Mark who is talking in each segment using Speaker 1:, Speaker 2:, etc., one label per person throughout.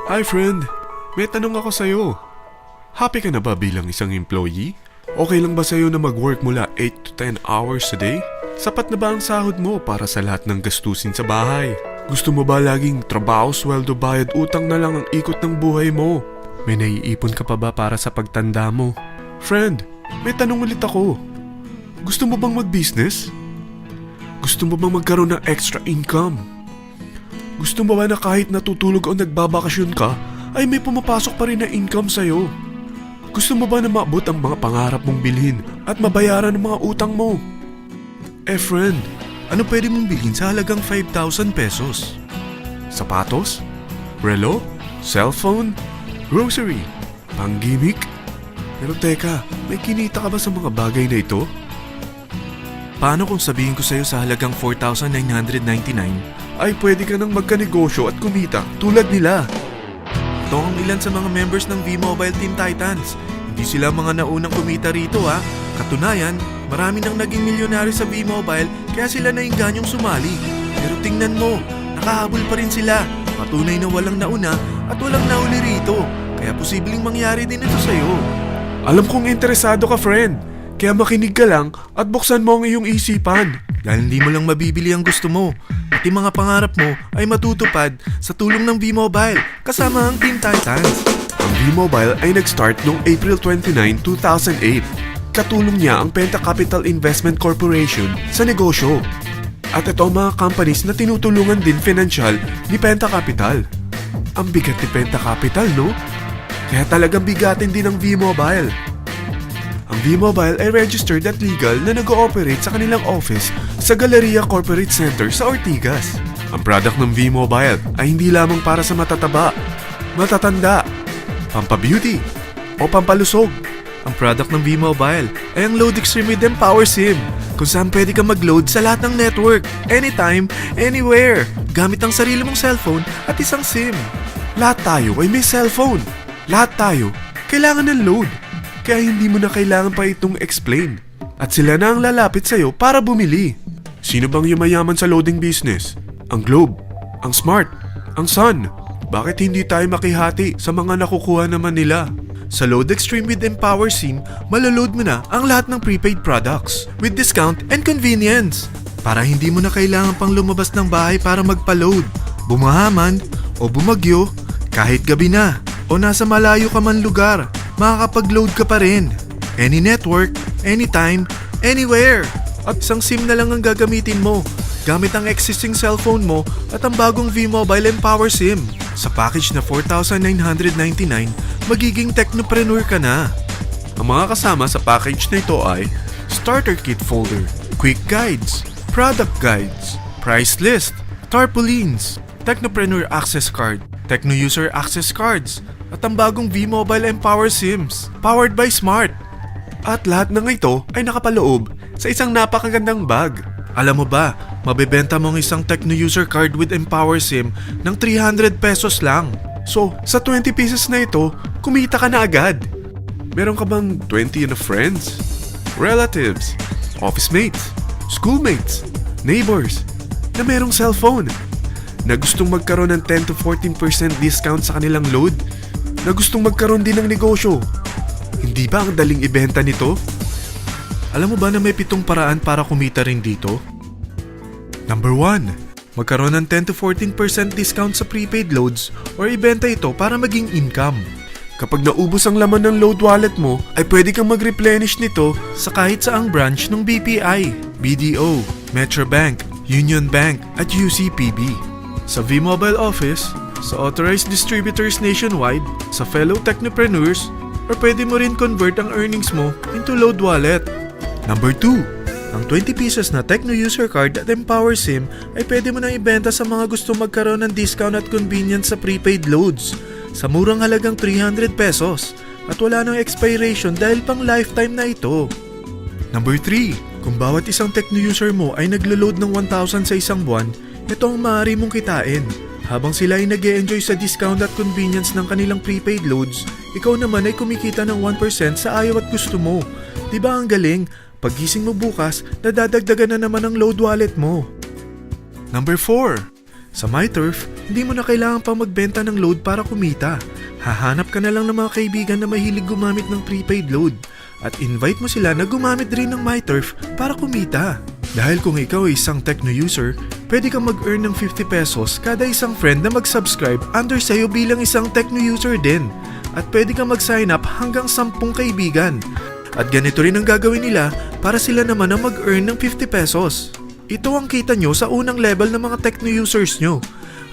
Speaker 1: Hi friend, may tanong ako sa'yo. Happy ka na ba bilang isang employee? Okay lang ba sa'yo na mag-work mula 8 to 10 hours a day? Sapat na ba ang sahod mo para sa lahat ng gastusin sa bahay? Gusto mo ba laging trabaho, sweldo, bayad, utang na lang ang ikot ng buhay mo? May naiipon ka pa ba para sa pagtanda mo? Friend, may tanong ulit ako. Gusto mo bang mag-business? Gusto mo bang magkaroon ng extra income? Gusto mo ba na kahit natutulog o nagbabakasyon ka, ay may pumapasok pa rin na income sa'yo? Gusto mo ba na maabot ang mga pangarap mong bilhin at mabayaran ang mga utang mo? Friend, ano pwede mong bilhin sa halagang 5,000 pesos? Sapatos? Relo? Cellphone? Grocery? Pang-gimmick? Pero teka, may kinita ka ba sa mga bagay na ito? Paano kung sabihin ko sa'yo sa halagang 4,999 ay pwede ka nang magkanegosyo at kumita tulad nila? Ito ang ilan sa mga members ng V-Mobile Team Titans. Hindi sila mga naunang kumita rito ha. Katunayan, marami nang naging milyonaryo sa V-Mobile kaya sila naingganyong sumali. Pero tingnan mo, nakahabol pa rin sila. Patunay na walang nauna at walang nauli rito. Kaya posibleng mangyari din ito sa'yo. Alam kong interesado ka, friend. Kaya makinig ka lang at buksan mo ang iyong isipan. Dahil hindi mo lang mabibili ang gusto mo. Pati mga pangarap mo ay matutupad sa tulong ng V-Mobile kasama ang Team Titans. Ang V-Mobile ay nag-start noong April 29, 2008. Katulong niya ang Penta Capital Investment Corporation sa negosyo. At ito ang mga companies na tinutulungan din financial ni Penta Capital. Ang bigat ni Penta Capital, no? Kaya talagang bigatin din ang V-Mobile. Ang V-Mobile ay registered at legal na nag-ooperate sa kanilang office sa Galleria Corporate Center sa Ortigas. Ang product ng V-Mobile ay hindi lamang para sa matataba, matatanda, pampabeauty, o pampalusog. Ang product ng V-Mobile ay ang Load Extreme with Empower SIM, kung saan pwede kang mag-load sa lahat ng network, anytime, anywhere, gamit ang sarili mong cellphone at isang SIM. Lahat tayo ay may cellphone. Lahat tayo kailangan ng load. Kaya hindi mo na kailangan pa itong explain. At sila na ang lalapit sa'yo para bumili. Sino bang yumayaman sa loading business? Ang Globe, ang Smart, ang Sun. Bakit hindi tayo makihati sa mga nakukuha naman nila? Sa Load Extreme with Empower SIM, maloload mo na ang lahat ng prepaid products with discount and convenience. Para hindi mo na kailangan pang lumabas ng bahay para magpa-load. Bumahaman o bumagyo, kahit gabi na o nasa malayo ka man lugar, makakapag-load ka pa rin. Any network, anytime, anywhere. At isang SIM na lang ang gagamitin mo gamit ang existing cellphone mo at ang bagong V-Mobile Empower SIM. Sa package na 4,999, magiging technopreneur ka na. Ang mga kasama sa package na ito ay Starter Kit Folder, Quick Guides, Product Guides, Price List, Tarpaulins, Technopreneur Access Card, Techno User Access Cards, at ang bagong V-Mobile Empower SIMs, powered by Smart. At lahat ng ito ay nakapaloob sa isang napakagandang bag. Alam mo ba, mabebenta mo ang isang Techno User Card with Empower SIM ng 300 pesos lang. So, sa 20 pieces na ito, kumita ka na agad. Meron ka bang 20 na friends, relatives, office mates, schoolmates, neighbors, na merong cellphone, na gustong magkaroon ng 10 to 14% discount sa kanilang load, na gustong magkaroon din ng negosyo? Hindi ba ang daling ibenta nito? Alam mo ba na may 7 paraan para kumita rin dito? Number 1. Magkaroon ng 10 to 14% discount sa prepaid loads or ibenta ito para maging income. Kapag naubos ang laman ng load wallet mo, ay pwede kang mag-replenish nito sa kahit saang branch ng BPI, BDO, Metrobank, Union Bank at UCPB. Sa V-Mobile Office, sa authorized distributors nationwide, sa fellow technopreneurs, or pwede mo rin convert ang earnings mo into load wallet. Number 2. Ang 20 pieces na Techno User Card at Empower SIM ay pwede mo nang ibenta sa mga gusto magkaroon ng discount at convenience sa prepaid loads sa murang halagang 300 pesos at wala nang expiration dahil pang lifetime na ito. Number 3. Kung bawat isang Techno user mo ay naglo-load ng 1,000 sa isang buwan, ito ang maaari mong kitain. Habang sila ay nag-e-enjoy sa discount at convenience ng kanilang prepaid loads, ikaw naman ay kumikita ng 1% sa ayaw at gusto mo. Diba ang galing? Paggising mo bukas, nadadagdagan na naman ang load wallet mo. Number 4.
Speaker 2: Sa MyTurf, hindi mo na kailangan pang magbenta ng load para kumita. Hahanap ka na lang ng mga kaibigan na mahilig gumamit ng prepaid load at invite mo sila na gumamit rin ng MyTurf para kumita. Dahil kung ikaw ay isang Tecno user, pwede kang mag-earn ng 50 pesos kada isang friend na mag-subscribe under sa'yo bilang isang Tecno user din. At pwede kang mag-sign up hanggang 10 kaibigan. At ganito rin ang gagawin nila para sila naman ang mag-earn ng 50 pesos. Ito ang kita nyo sa unang level ng mga Tecno users nyo.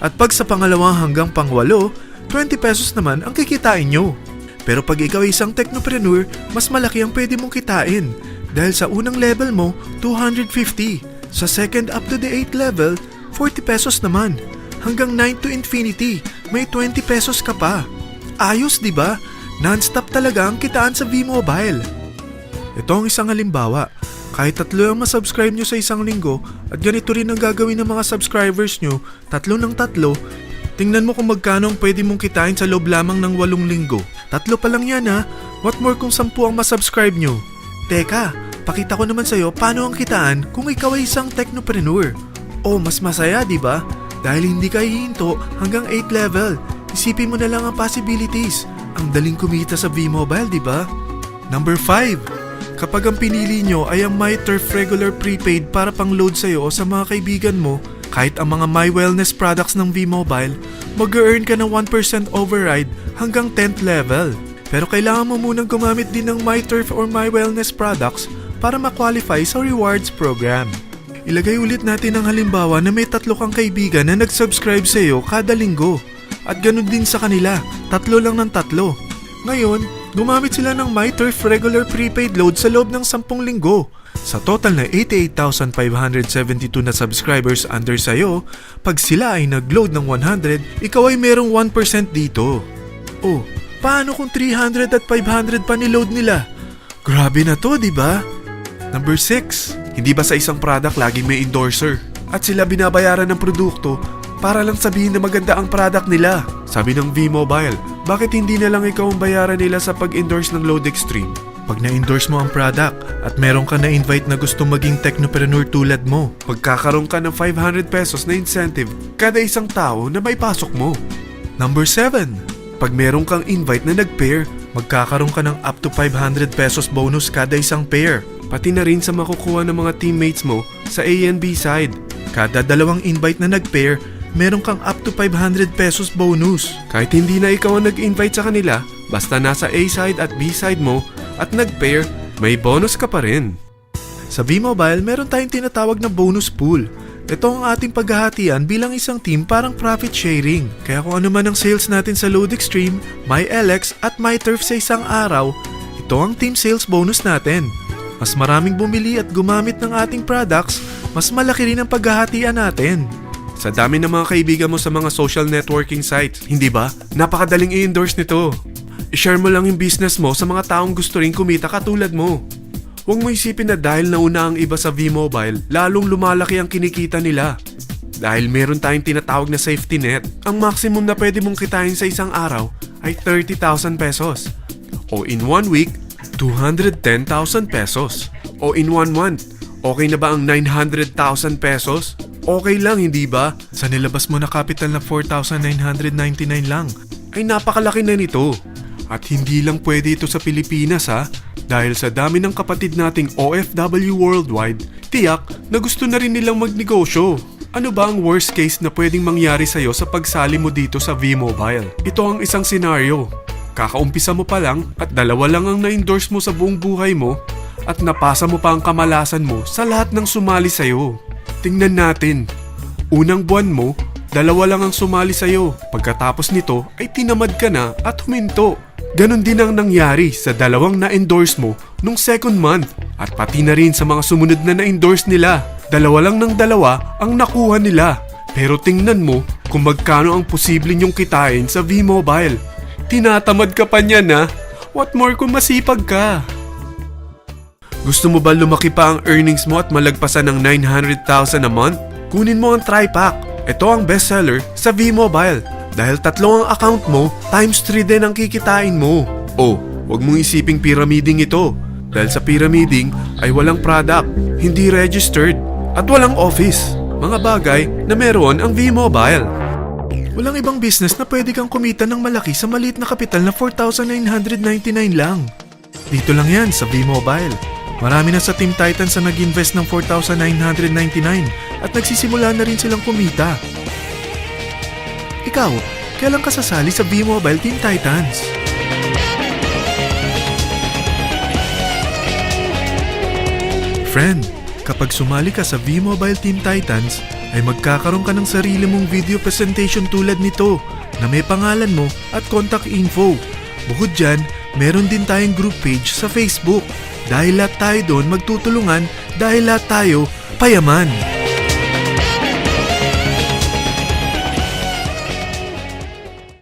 Speaker 2: At pag sa pangalawa hanggang pang-8, 20 pesos naman ang kikitain nyo. Pero pag ikaw ay isang technopreneur, mas malaki ang pwede mong kitain. Dahil sa unang level mo, 250. Sa second up to the 8th level, 40 pesos naman. Hanggang 9 to infinity, may 20 pesos ka pa. Ayos, di ba? Non-stop talaga ang kitaan sa V-Mobile. Ito ang isang halimbawa. Kahit 3 ang masubscribe nyo sa isang linggo at ganito rin ang gagawin ng mga subscribers nyo, 3 ng 3, tingnan mo kung magkano ang pwede mong kitain sa loob lamang ng 8 linggo. 3 pa lang yan ha. What more kung 10 ang masubscribe nyo? Teka, pakita ko naman sa'yo paano ang kitaan kung ikaw ay isang technopreneur. Oh, mas masaya, di ba? Dahil hindi ka hihinto hanggang 8 level. Isipin mo na lang ang possibilities. Ang daling kumita sa V-Mobile, di ba? Number 5. Kapag ang pinili nyo ay ang MyTurf regular prepaid para pang-load sa'yo o sa mga kaibigan mo, kahit ang mga My Wellness products ng V-Mobile, mag-earn ka ng 1% override hanggang 10th level. Pero kailangan mo munang gumamit din ng MyTurf or My Wellness products para ma-qualify sa rewards program. Ilagay ulit natin ang halimbawa na may 3 kang kaibigan na nag-subscribe sa'yo kada linggo. At ganun din sa kanila, 3 lang ng 3. Ngayon, gumamit sila ng MyTurf regular prepaid load sa loob ng 10 linggo. Sa total na 88,572 na subscribers under sa'yo, pag sila ay nag-load ng 100, ikaw ay merong 1% dito. Oh, paano kung 300 at 500 pa ni-load nila? Grabe na to, di ba? Number 6. Hindi ba sa isang product laging may endorser? At sila binabayaran ng produkto para lang sabihin na maganda ang product nila. Sabi ng V-Mobile, bakit hindi na lang ikaw ang bayaran nila sa pag-endorse ng Load Extreme? Pag na-endorse mo ang product at meron ka na-invite na gusto maging technopreneur tulad mo, magkakaroon ka ng 500 pesos na incentive kada isang tao na may pasok mo. Number 7. Pag meron kang invite na nag-pair, magkakaroon ka ng up to 500 pesos bonus kada isang pair. Pati na rin sa makukuha ng mga teammates mo sa A and B side. Kada 2 invite na nag-pair, meron kang up to 500 pesos bonus. Kahit hindi na ikaw ang nag-invite sa kanila, basta nasa A side at B side mo at nag-pair, may bonus ka pa rin. Sa V-Mobile, meron tayong tinatawag na bonus pool. Ito ang ating paghahatian bilang isang team parang profit sharing. Kaya kung ano man ang sales natin sa Load Extreme, MyLX at MyTurf sa isang araw, ito ang team sales bonus natin. Mas maraming bumili at gumamit ng ating products, mas malaki rin ang paghahatian natin. Sa dami ng mga kaibigan mo sa mga social networking sites, hindi ba? Napakadaling i-endorse nito. I-share mo lang yung business mo sa mga taong gusto rin kumita katulad mo. Huwag mo isipin na dahil nauna ang iba sa V-Mobile, lalong lumalaki ang kinikita nila. Dahil meron tayong tinatawag na safety net, ang maximum na pwede mong kitain sa isang araw ay 30,000 pesos. O in 1 week, 210,000 pesos. O in 1 month, okay na ba ang 900,000 pesos? Okay lang, hindi ba? Sa nilabas mo na capital na 4,999 lang, ay napakalaki na nito. At hindi lang pwede ito sa Pilipinas ha, dahil sa dami ng kapatid nating OFW worldwide, tiyak na gusto na rin nilang magnegosyo. Ano ba ang worst case na pwedeng mangyari sa'yo sa pagsali mo dito sa V-Mobile? Ito ang isang senaryo. Kakaumpisa mo pa lang at 2 lang ang na-endorse mo sa buong buhay mo at napasa mo pa ang kamalasan mo sa lahat ng sumali sa'yo. Tingnan natin. Unang buwan mo, 2 lang ang sumali sa'yo. Pagkatapos nito ay tinamad ka na at huminto. Ganon din ang nangyari sa 2 na-endorse mo nung second month at pati na rin sa mga sumunod na na-endorse nila. 2 lang ng 2 ang nakuha nila. Pero tingnan mo kung magkano ang posible nyong kitain sa V-Mobile. Tinatamad ka pa niyan ha? What more kung masipag ka? Gusto mo ba lumaki pa ang earnings mo at malagpasan ng 900,000 a month? Kunin mo ang TriPack. Ito ang bestseller sa V-Mobile. Dahil 3 ang account mo, times 3 din ang kikitain mo. Oh, wag mong isiping pyramiding ito. Dahil sa pyramiding ay walang product, hindi registered, at walang office. mga bagay na meron ang V-Mobile. Walang ibang business na pwede kang kumita ng malaki sa maliit na kapital na 4,999 lang. Dito lang yan sa V-Mobile. Marami na sa Team Titans na nag-invest ng 4,999 at nagsisimula na rin silang kumita. Ikaw, kailan ka sasali sa V-Mobile Team Titans? Friend, kapag sumali ka sa V-Mobile Team Titans, ay magkakaroon ka ng sarili mong video presentation tulad nito na may pangalan mo at contact info. Bukod dyan, meron din tayong group page sa Facebook. Dahil lahat tayo doon magtutulungan dahil lahat tayo payaman.